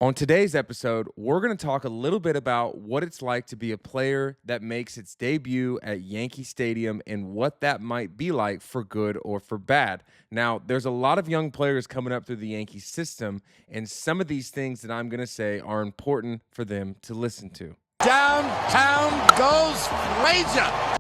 On today's episode, we're going to talk a little bit about what it's like to be a player that makes its debut at Yankee Stadium and what that might be like for good or for bad. Now, there's a lot of young players coming up through the Yankee system, and some of these things that I'm going to say are important for them to listen to. Downtown goes Frazier.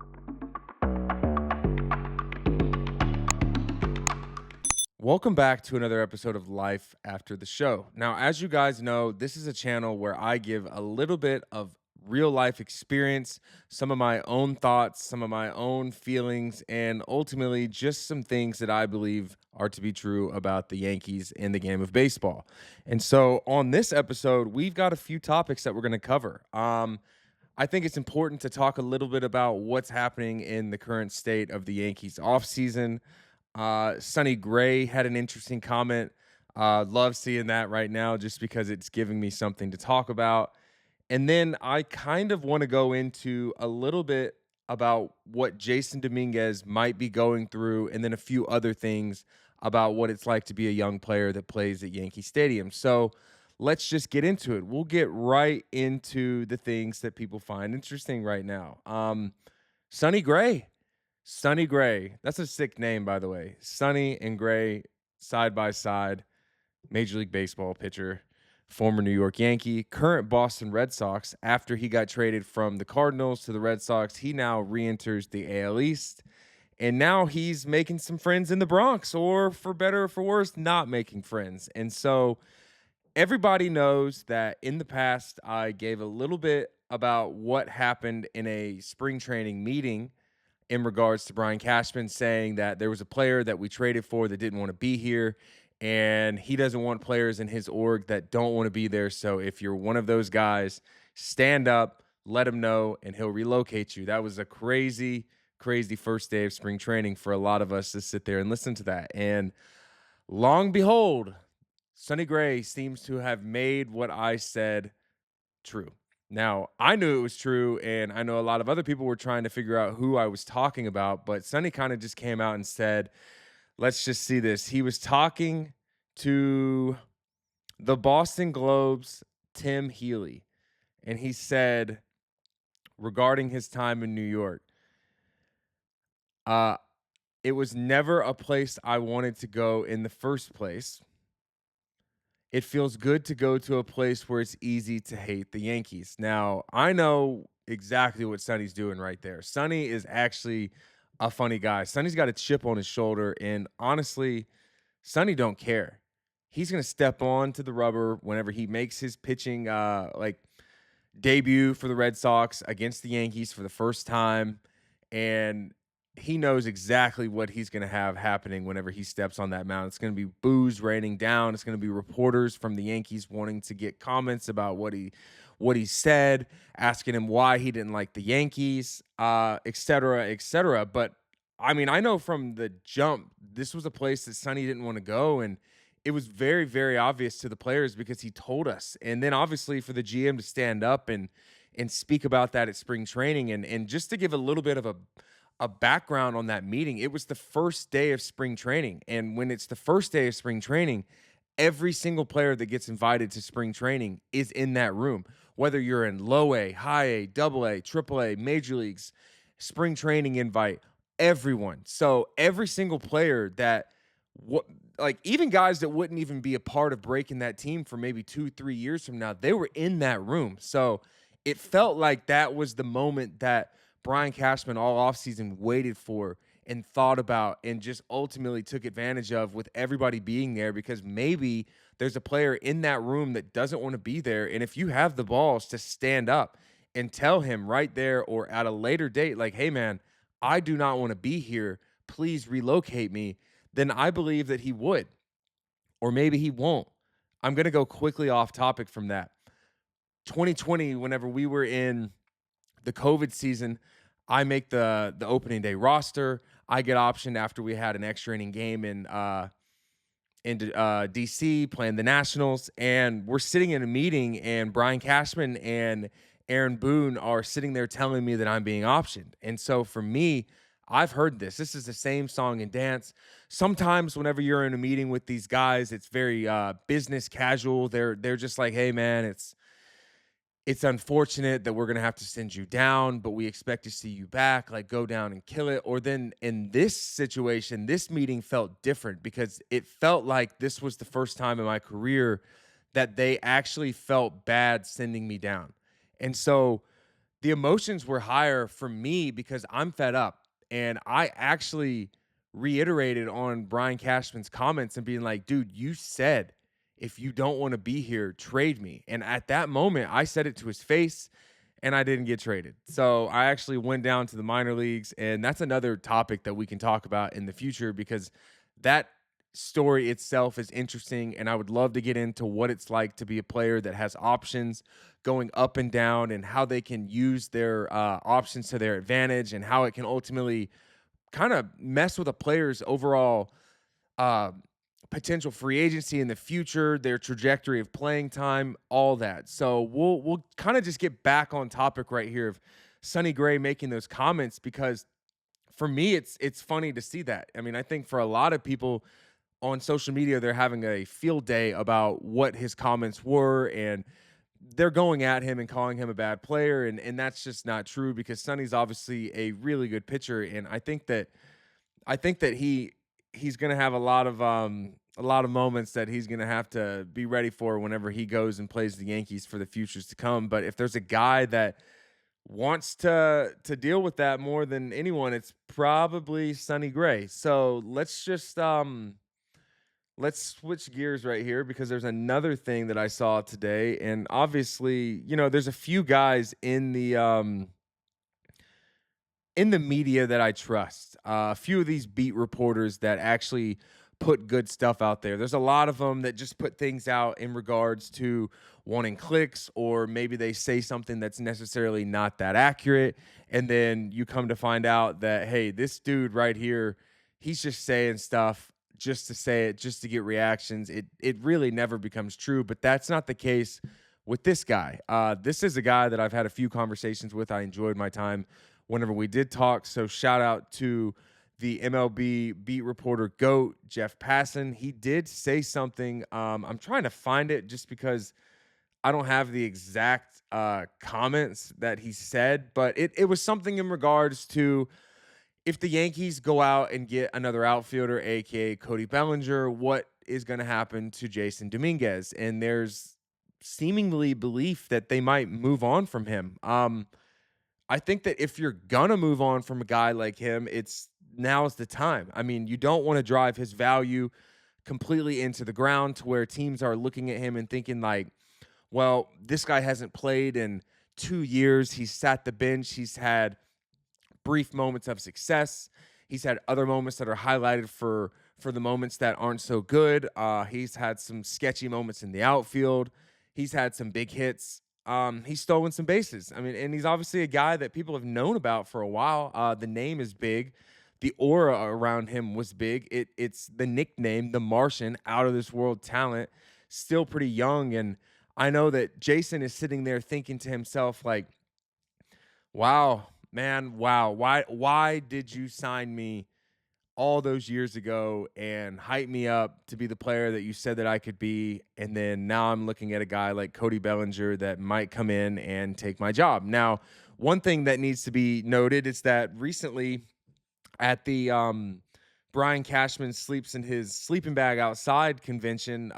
Welcome back to another episode of Life After the Show. Now, as you guys know, this is a channel where I give a little bit of real life experience, some of my own thoughts, some of my own feelings, and ultimately just some things that I believe are to be true about the Yankees and the game of baseball. And so on this episode, we've got a few topics that we're going to cover. I think it's important to talk a little bit about what's happening in the current state of the Yankees offseason. Sonny Gray had an interesting comment. Love seeing that right now just because it's giving me something to talk about. And then I kind of want to go into a little bit about what Jasson Dominguez might be going through, and then a few other things about what it's like to be a young player that plays at Yankee Stadium. So let's just get into it. We'll get right into the things that people find interesting right now. Sonny Gray. Sonny Gray. That's a sick name, by the way. Sonny and Gray, side by side. Major League Baseball pitcher, former New York Yankee, current Boston Red Sox. After he got traded from the Cardinals to the Red Sox, he now re-enters the AL East. And now he's making some friends in the Bronx, or for better or for worse, not making friends. And so everybody knows that in the past, I gave a little bit about what happened in a spring training meeting in regards to Brian Cashman saying that there was a player that we traded for that didn't want to be here, and he doesn't want players in his org that don't want to be there. So if you're one of those guys, stand up, let him know, and he'll relocate you. That was a crazy, crazy first day of spring training for a lot of us to sit there and listen to that. And long behold, Sonny Gray seems to have made what I said true. Now, I knew it was true, and I know a lot of other people were trying to figure out who I was talking about, but Sonny kind of just came out and said, let's just see this. He was talking to the Boston Globe's Tim Healy, and he said regarding his time in New York, it was never a place I wanted to go in the first place. It feels good to go to a place where it's easy to hate the Yankees. Now, I know exactly what Sonny's doing right there. Sonny is actually a funny guy. Sonny's got a chip on his shoulder, and honestly, Sonny don't care. He's going to step on to the rubber whenever he makes his pitching debut for the Red Sox against the Yankees for the first time, and he knows exactly what he's going to have happening whenever he steps on that mound. It's going to be boos raining down. It's going to be reporters from the Yankees wanting to get comments about what he said, asking him why he didn't like the Yankees, et cetera, et cetera. But, I mean, I know from the jump, this was a place that Sonny didn't want to go, and it was very, very obvious to the players because he told us. And then, obviously, for the GM to stand up and speak about that at spring training, and just to give a little bit of a background on that meeting, it was the first day of spring training. And when it's the first day of spring training, every single player that gets invited to spring training is in that room. Whether you're in low A, high A, double A, triple A, major leagues, spring training invite, everyone. So every single player that, even guys that wouldn't even be a part of breaking that team for maybe 2-3 years from now, they were in that room. So it felt like that was the moment that Brian Cashman all offseason waited for and thought about and just ultimately took advantage of, with everybody being there, because maybe there's a player in that room that doesn't want to be there. And if you have the balls to stand up and tell him right there or at a later date, like, hey, man, I do not want to be here, please relocate me, then I believe that he would. Or maybe he won't. I'm going to go quickly off topic from that. 2020, whenever we were in the COVID season, I make the opening day roster. I get optioned after we had an extra inning game in DC playing the Nationals, and we're sitting in a meeting, and Brian Cashman and Aaron Boone are sitting there telling me that I'm being optioned. And so for me, I've heard this. This is the same song and dance. Sometimes whenever you're in a meeting with these guys, it's very business casual. They're just like, "Hey man, it's unfortunate that we're going to have to send you down, but we expect to see you back. Like, go down and kill it." Or then in this situation, this meeting felt different because it felt like this was the first time in my career that they actually felt bad sending me down. And so the emotions were higher for me because I'm fed up. And I actually reiterated on Brian Cashman's comments and being like, dude, you said if you don't want to be here, trade me. And at that moment, I said it to his face and I didn't get traded. So I actually went down to the minor leagues. And that's another topic that we can talk about in the future because that story itself is interesting. And I would love to get into what it's like to be a player that has options going up and down and how they can use their options to their advantage and how it can ultimately kind of mess with a player's overall uh, potential free agency in the future, their trajectory of playing time, all that. So we'll kind of just get back on topic right here of Sonny Gray making those comments because for me it's funny to see that. I mean, I think for a lot of people on social media they're having a field day about what his comments were and they're going at him and calling him a bad player and that's just not true because Sonny's obviously a really good pitcher and I think that he's going to have a lot of moments that he's going to have to be ready for whenever he goes and plays the Yankees for the futures to come. But if there's a guy that wants to deal with that more than anyone, it's probably Sonny Gray. So let's switch gears right here because there's another thing that I saw today. And obviously, there's a few guys in the media that I trust. A few of these beat reporters that actually put good stuff out there. There's a lot of them that just put things out in regards to wanting clicks, or maybe they say something that's necessarily not that accurate. And then you come to find out that, hey, this dude right here, he's just saying stuff just to say it, just to get reactions. It really never becomes true, but that's not the case with this guy. This is a guy that I've had a few conversations with. I enjoyed my time whenever we did talk. So shout out to the MLB beat reporter GOAT, Jeff Passan. He did say something. I'm trying to find it just because I don't have the exact comments that he said, but it was something in regards to if the Yankees go out and get another outfielder, aka Cody Bellinger, what is going to happen to Jasson Dominguez? And there's seemingly belief that they might move on from him. I think that if you're gonna move on from a guy like him, it's now's the time. I mean, you don't want to drive his value completely into the ground to where teams are looking at him and thinking like, well, this guy hasn't played in 2 years. He's sat the bench. He's had brief moments of success. He's had other moments that are highlighted for the moments that aren't so good. He's had some sketchy moments in the outfield. He's had some big hits. He's stolen some bases. I mean, and he's obviously a guy that people have known about for a while. The name is big. The aura around him was big. It's the nickname, the Martian, out of this world talent, still pretty young. And I know that Jasson is sitting there thinking to himself, like, wow, man, wow. Why did you sign me all those years ago and hype me up to be the player that you said that I could be? And then now I'm looking at a guy like Cody Bellinger that might come in and take my job. Now, one thing that needs to be noted is that recently at the Brian Cashman sleeps in his sleeping bag outside convention,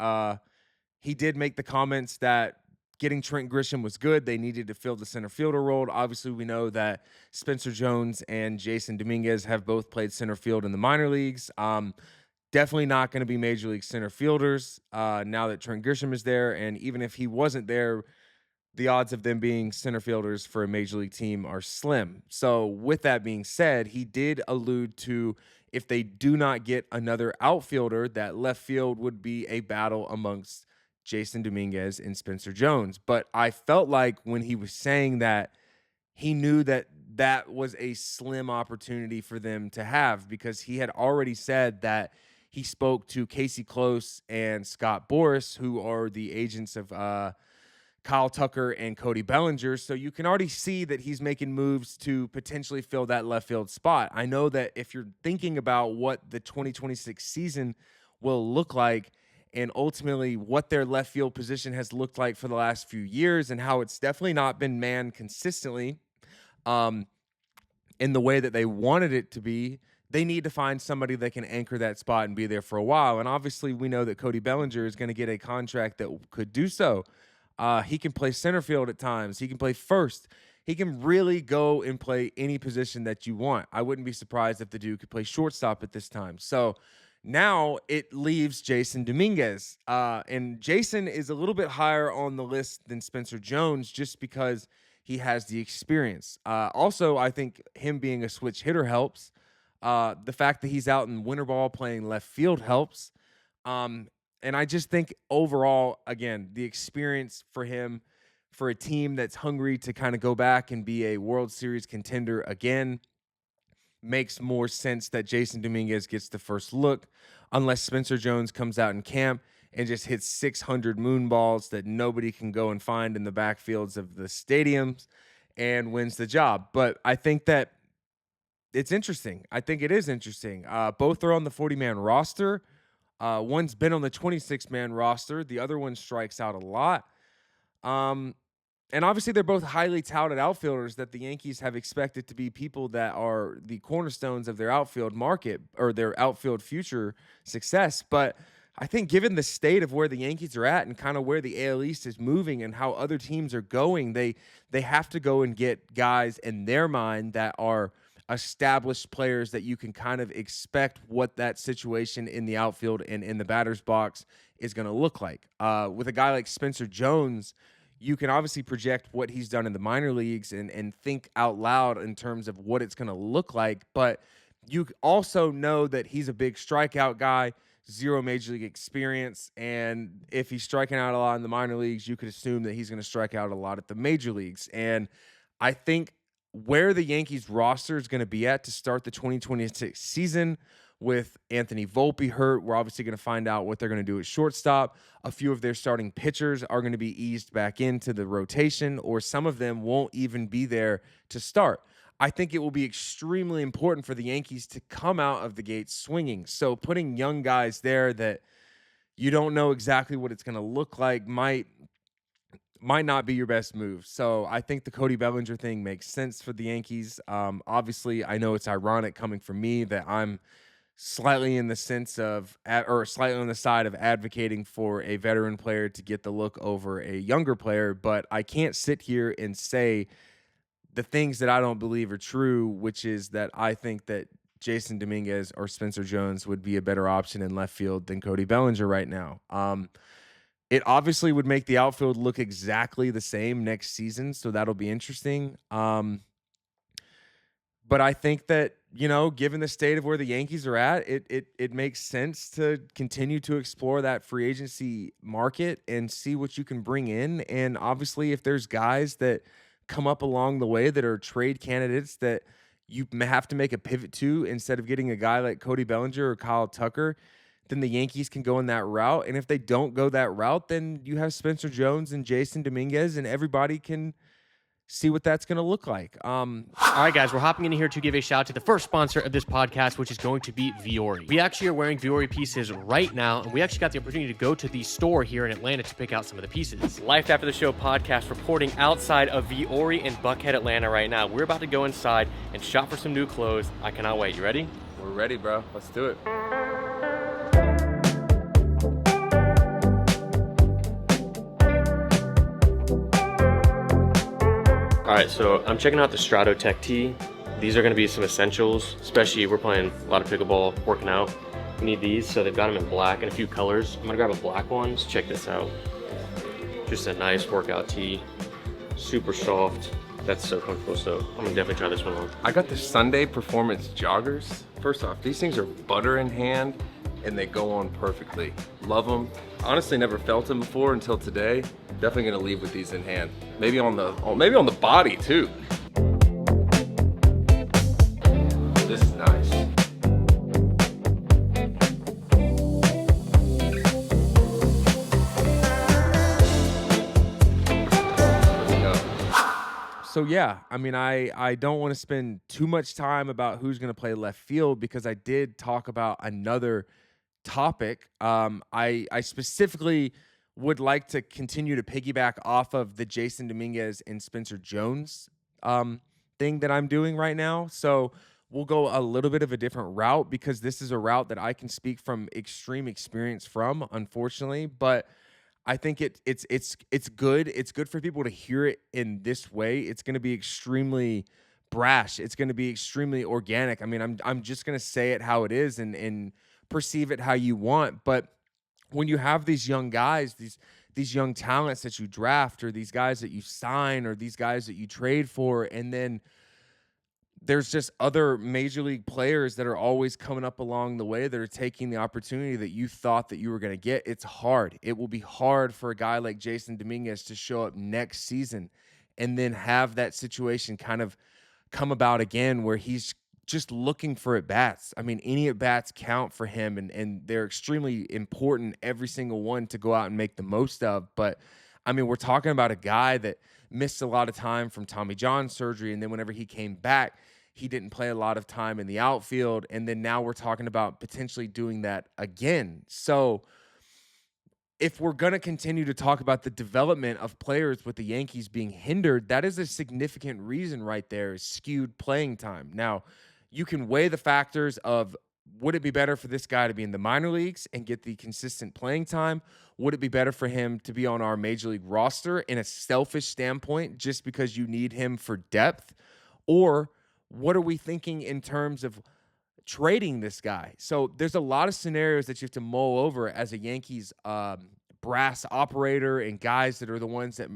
he did make the comments that getting Trent Grisham was good. They needed to fill the center fielder role. Obviously, we know that Spencer Jones and Jasson Dominguez have both played center field in the minor leagues. Definitely not going to be major league center fielders now that Trent Grisham is there. And even if he wasn't there, the odds of them being center fielders for a major league team are slim. So with that being said, he did allude to if they do not get another outfielder, that left field would be a battle amongst Jasson Dominguez and Spencer Jones. But I felt like when he was saying that, he knew that that was a slim opportunity for them to have because he had already said that he spoke to Casey Close and Scott Boras, who are the agents of Kyle Tucker and Cody Bellinger. So you can already see that he's making moves to potentially fill that left field spot. I know that if you're thinking about what the 2026 season will look like and ultimately what their left field position has looked like for the last few years and how it's definitely not been manned consistently in the way that they wanted it to be, they need to find somebody that can anchor that spot and be there for a while. And obviously we know that Cody Bellinger is going to get a contract that could do so. He can play center field at times. He can play first. He can really go and play any position that you want. I wouldn't be surprised if the dude could play shortstop at this time. So now it leaves Jasson Dominguez. And Jasson is a little bit higher on the list than Spencer Jones just because he has the experience. Also, I think him being a switch hitter helps. The fact that he's out in winter ball playing left field helps. And I just think overall, again, the experience for him, for a team that's hungry to kind of go back and be a World Series contender again, makes more sense that Jasson Dominguez gets the first look, unless Spencer Jones comes out in camp and just hits 600 moon balls that nobody can go and find in the backfields of the stadiums and wins the job. But I think that it's interesting. I think it is interesting. Both are on the 40-man roster. One's been on the 26-man roster. The other one strikes out a lot. And obviously they're both highly touted outfielders that the Yankees have expected to be people that are the cornerstones of their outfield market or their outfield future success. But I think given the state of where the Yankees are at and kind of where the AL East is moving and how other teams are going, they have to go and get guys in their mind that are established players that you can kind of expect what that situation in the outfield and in the batter's box is going to look like. With a guy like Spencer Jones, you can obviously project what he's done in the minor leagues and think out loud in terms of what it's going to look like. But you also know that he's a big strikeout guy, 0 major league experience. And if he's striking out a lot in the minor leagues, you could assume that he's going to strike out a lot at the major leagues. And I think where the Yankees roster is going to be at to start the 2026 season with Anthony Volpe hurt, we're obviously going to find out what they're going to do at shortstop. A few of their starting pitchers are going to be eased back into the rotation, or some of them won't even be there to start. I think it will be extremely important for the Yankees to come out of the gate swinging. So putting young guys there that you don't know exactly what it's going to look like might not be your best move. So I think the Cody Bellinger thing makes sense for the Yankees. Obviously, I know it's ironic coming from me that I'm slightly in the sense of, or slightly on the side of advocating for a veteran player to get the look over a younger player, but I can't sit here and say the things that I don't believe are true, which is that I think that Jasson Dominguez or Spencer Jones would be a better option in left field than Cody Bellinger right now. It obviously would make the outfield look exactly the same next season, so that'll be interesting. But I think that, given the state of where the Yankees are at, it makes sense to continue to explore that free agency market and see what you can bring in. And obviously, if there's guys that come up along the way that are trade candidates that you have to make a pivot to instead of getting a guy like Cody Bellinger or Kyle Tucker, then the Yankees can go in that route. And if they don't go that route, then you have Spencer Jones and Jasson Dominguez, and everybody can see what that's going to look like. All right, guys, we're hopping in here to give a shout out to the first sponsor of this podcast, which is going to be Viori. We actually are wearing Viori pieces right now, and we actually got the opportunity to go to the store here in Atlanta to pick out some of the pieces. Life After the Show podcast reporting outside of Viori in Buckhead, Atlanta right now. We're about to go inside and shop for some new clothes. I cannot wait. You ready? We're ready, bro. Let's do it. All right, so I'm checking out the Stratotech tee. These are gonna be some essentials, especially if we're playing a lot of pickleball, working out. We need these, so they've got them in black and a few colors. I'm gonna grab a black one. Let's check this out. Just a nice workout tee, super soft. That's so comfortable, so I'm gonna definitely try this one on. I got the Sunday Performance joggers. First off, these things are butter in hand and they go on perfectly. Love them. Honestly, never felt them before until today. Definitely gonna leave with these in hand. Maybe on the body too. This is nice. So yeah, I mean, I don't want to spend too much time about who's going to play left field because I did talk about another topic. I specifically would like to continue to piggyback off of the Jasson Dominguez and Spencer Jones um, thing that I'm doing right now. So we'll go a little bit of a different route because this is a route that I can speak from extreme experience from, unfortunately. But I think it's good. It's good for people to hear it in this way. It's going to be extremely brash. It's going to be extremely organic. I mean, I'm just going to say it how it is and perceive it how you want. But when you have these young guys, these young talents that you draft, or these guys that you sign, or these guys that you trade for, and then there's just other major league players that are always coming up along the way that are taking the opportunity that you thought that you were going to get. It's hard. It will be hard for a guy like Jasson Dominguez to show up next season and then have that situation kind of come about again where he's just looking for at bats. I mean, any at bats count for him, and they're extremely important, every single one, to go out and make the most of. But I mean, we're talking about a guy that missed a lot of time from Tommy John surgery, and then whenever he came back, he didn't play a lot of time in the outfield, and then now we're talking about potentially doing that again. So if we're going to continue to talk about the development of players with the Yankees being hindered, that is a significant reason right there, is skewed playing time. Now, you can weigh the factors of, would it be better for this guy to be in the minor leagues and get the consistent playing time? Would it be better for him to be on our major league roster in a selfish standpoint just because you need him for depth? Or what are we thinking in terms of trading this guy? So there's a lot of scenarios that you have to mull over as a Yankees brass operator, and guys that are the ones that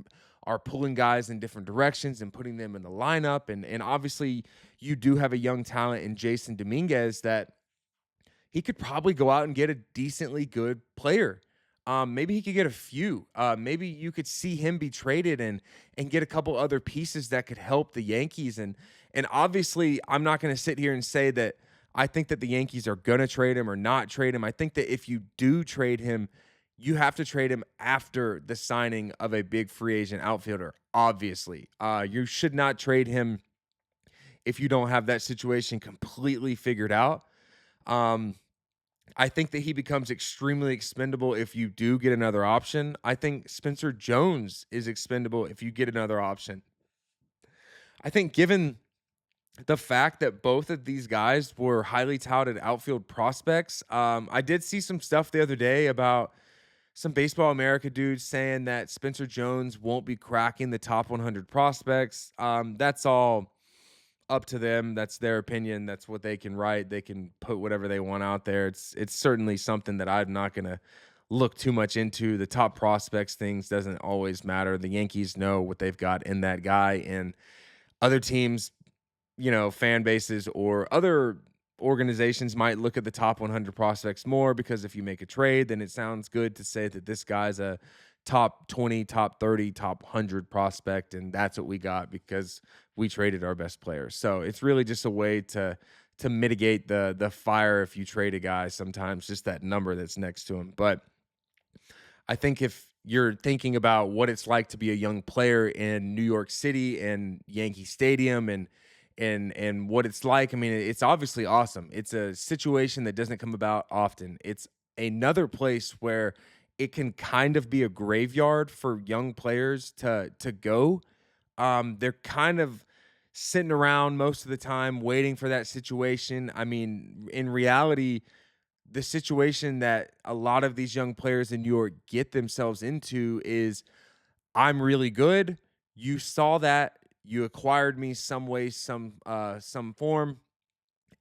are pulling guys in different directions and putting them in the lineup. And obviously you do have a young talent in Jasson Dominguez that he could probably go out and get a decently good player. Maybe he could get a few. Maybe you could see him be traded and get a couple other pieces that could help the Yankees. And obviously, I'm not going to sit here and say that I think that the Yankees are going to trade him or not trade him. I think that if you do trade him, you have to trade him after the signing of a big free agent outfielder. Obviously, you should not trade him if you don't have that situation completely figured out. I think that he becomes extremely expendable if you do get another option. I think Spencer Jones is expendable if you get another option. I think given the fact that both of these guys were highly touted outfield prospects, I did see some stuff the other day about some Baseball America dudes saying that Spencer Jones won't be cracking the top 100 prospects. That's all up to them. That's their opinion. That's what they can write. They can put whatever they want out there. It's certainly something that I'm not going to look too much into. The top prospects things doesn't always matter. The Yankees know what they've got in that guy, and other teams, fan bases or other organizations might look at the top 100 prospects more, because if you make a trade, then it sounds good to say that this guy's a top 20, top 30, top 100 prospect, and that's what we got because we traded our best players. So it's really just a way to mitigate the fire if you trade a guy, sometimes just that number that's next to him. But I think if you're thinking about what it's like to be a young player in New York City and Yankee Stadium and what it's like, I mean, it's obviously awesome. It's a situation that doesn't come about often. It's another place where it can kind of be a graveyard for young players to go. They're kind of sitting around most of the time waiting for that situation. I mean, in reality, the situation that a lot of these young players in New York get themselves into is, I'm really good. You saw that. You acquired me some way, some form.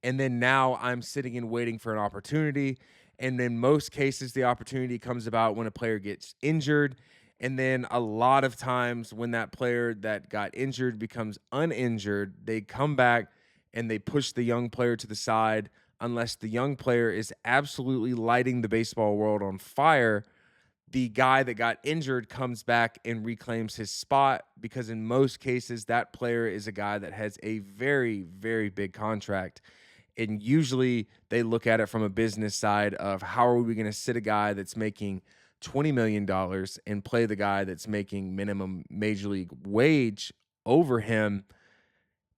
And then now I'm sitting and waiting for an opportunity. And in most cases, the opportunity comes about when a player gets injured. And then a lot of times when that player that got injured becomes uninjured, they come back and they push the young player to the side unless the young player is absolutely lighting the baseball world on fire. The guy that got injured comes back and reclaims his spot, because in most cases, that player is a guy that has a very, very big contract. And usually they look at it from a business side of, how are we going to sit a guy that's making $20 million and play the guy that's making minimum major league wage over him.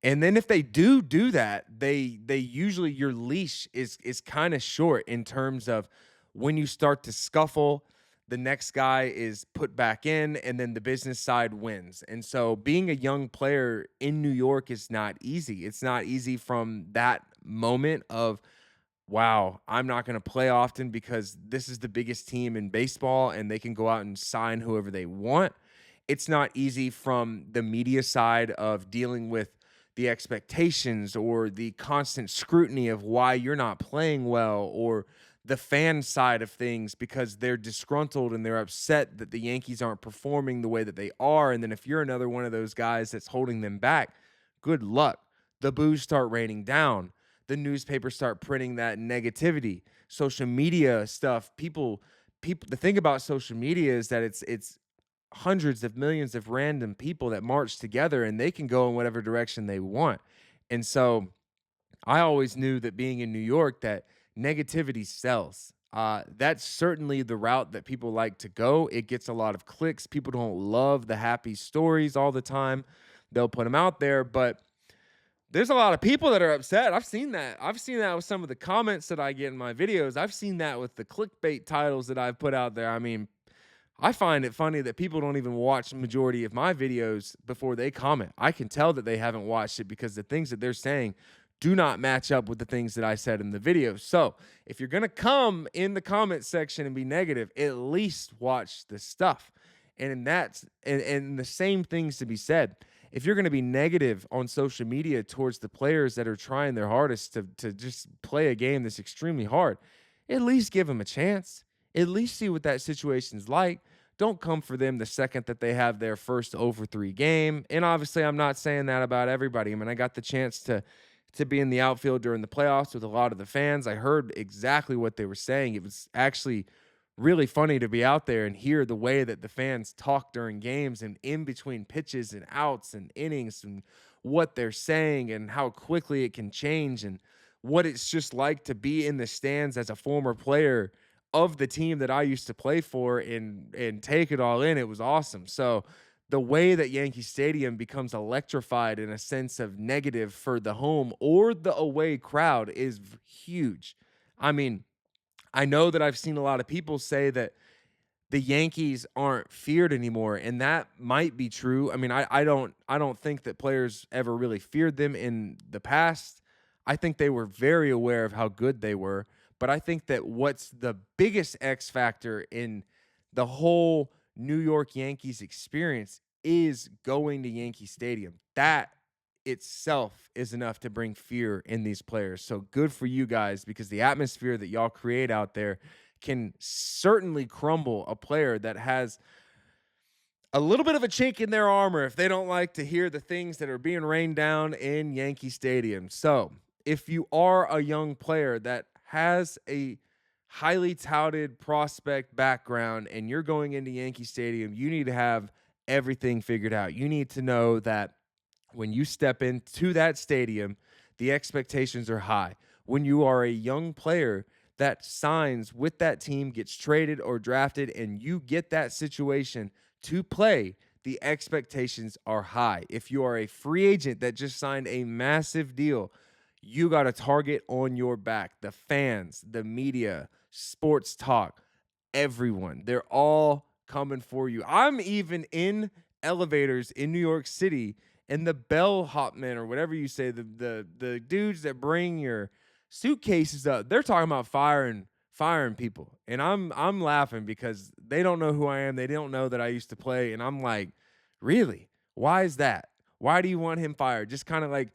And then if they do that, they usually your leash is kind of short in terms of when you start to scuffle, the next guy is put back in, and then the business side wins. And so being a young player in New York is not easy. It's not easy from that moment of, wow, I'm not going to play often because this is the biggest team in baseball and they can go out and sign whoever they want. It's not easy from the media side of dealing with the expectations or the constant scrutiny of why you're not playing well, or the fan side of things because they're disgruntled and they're upset that the Yankees aren't performing the way that they are. And then if you're another one of those guys that's holding them back, good luck. The boos start raining down. The newspapers start printing that negativity. Social media stuff, people the thing about social media is that it's hundreds of millions of random people that march together and they can go in whatever direction they want. And so I always knew that being in New York, that negativity sells. That's certainly the route that people like to go. It gets a lot of clicks. People don't love the happy stories all the time. They'll put them out there, but there's a lot of people that are upset. I've seen that. I've seen that with some of the comments that I get in my videos. I've seen that with the clickbait titles that I've put out there. I mean, I find it funny that people don't even watch the majority of my videos before they comment. I can tell that they haven't watched it because the things that they're saying do not match up with the things that I said in the video. So if you're going to come in the comment section and be negative, at least watch the stuff. And the same things to be said. If you're going to be negative on social media towards the players that are trying their hardest to just play a game that's extremely hard, at least give them a chance. At least see what that situation's like. Don't come for them the second that they have their first over 3 game. And obviously, I'm not saying that about everybody. I mean, I got the chance to be in the outfield during the playoffs with a lot of the fans. I heard exactly what they were saying. It was actually really funny to be out there and hear the way that the fans talk during games and in between pitches and outs and innings, and what they're saying and how quickly it can change, and what it's just like to be in the stands as a former player of the team that I used to play for and take it all in. It was awesome. So the way that Yankee Stadium becomes electrified in a sense of negative for the home or the away crowd is huge. I mean, I know that I've seen a lot of people say that the Yankees aren't feared anymore, and that might be true. I mean, I don't think that players ever really feared them in the past. I think they were very aware of how good they were, but I think that what's the biggest X factor in the whole New York Yankees experience is going to Yankee Stadium. That itself is enough to bring fear in these players. So good for you guys, because the atmosphere that y'all create out there can certainly crumble a player that has a little bit of a chink in their armor if they don't like to hear the things that are being rained down in Yankee Stadium. So if you are a young player that has a highly touted prospect background and you're going into Yankee Stadium, you need to have everything figured out. You need to know that when you step into that stadium, the expectations are high. When you are a young player that signs with that team, gets traded or drafted, and you get that situation to play, the expectations are high. If you are a free agent that just signed a massive deal, you got a target on your back. The fans, the media, sports talk, everyone, they're all coming for you. I'm even in elevators in New York City, and the bellhopmen, or whatever you say, the dudes that bring your suitcases up, they're talking about firing people. And I'm laughing because they don't know who I am. They don't know that I used to play. And I'm like, really? Why is that? Why do you want him fired? Just kind of like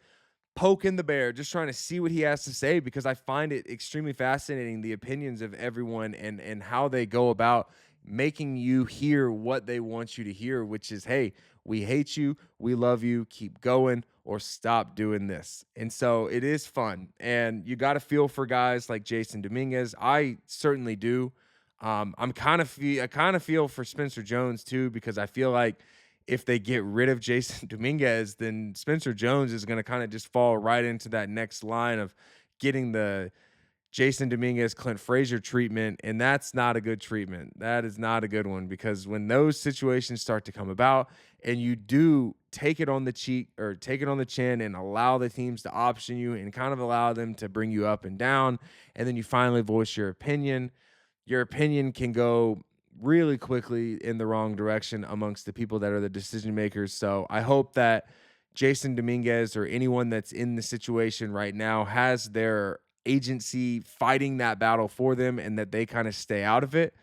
poking the bear, just trying to see what he has to say, because I find it extremely fascinating, the opinions of everyone and how they go about making you hear what they want you to hear, which is, hey, we hate you, we love you, keep going, or stop doing this. And so it is fun, and you got to feel for guys like Jasson Dominguez. I certainly do. I kind of feel for Spencer Jones too, because I feel like if they get rid of Jasson Dominguez, then Spencer Jones is going to kind of just fall right into that next line of getting the Jasson Dominguez, Clint Frazier treatment, and that's not a good treatment. That is not a good one, because when those situations start to come about and you do take it on the cheek or take it on the chin and allow the teams to option you and kind of allow them to bring you up and down, and then you finally voice your opinion can go really quickly in the wrong direction amongst the people that are the decision makers. So I hope that Jasson Dominguez or anyone that's in the situation right now has their agency fighting that battle for them and that they kind of stay out of it.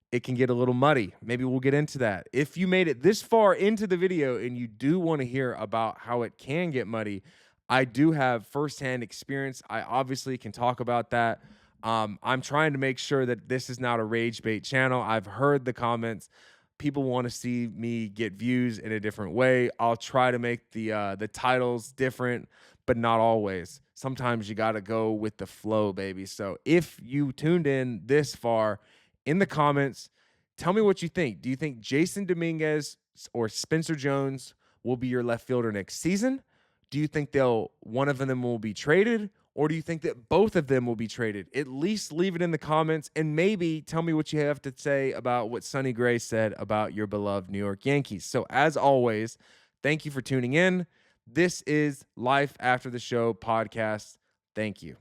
It can get a little muddy. Maybe we'll get into that. If you made it this far into the video and you do want to hear about how it can get muddy, I do have firsthand experience. I obviously can talk about that. I'm trying to make sure that this is not a rage bait channel. I've heard the comments. People want to see me get views in a different way. I'll try to make the titles different, but not always. Sometimes you got to go with the flow, baby. So if you tuned in this far, in the comments, tell me what you think. Do you think Jasson Dominguez or Spencer Jones will be your left fielder next season? Do you think one of them will be traded? Or do you think that both of them will be traded? At least leave it in the comments, and maybe tell me what you have to say about what Sonny Gray said about your beloved New York Yankees. So as always, thank you for tuning in. This is Life After the Show podcast. Thank you.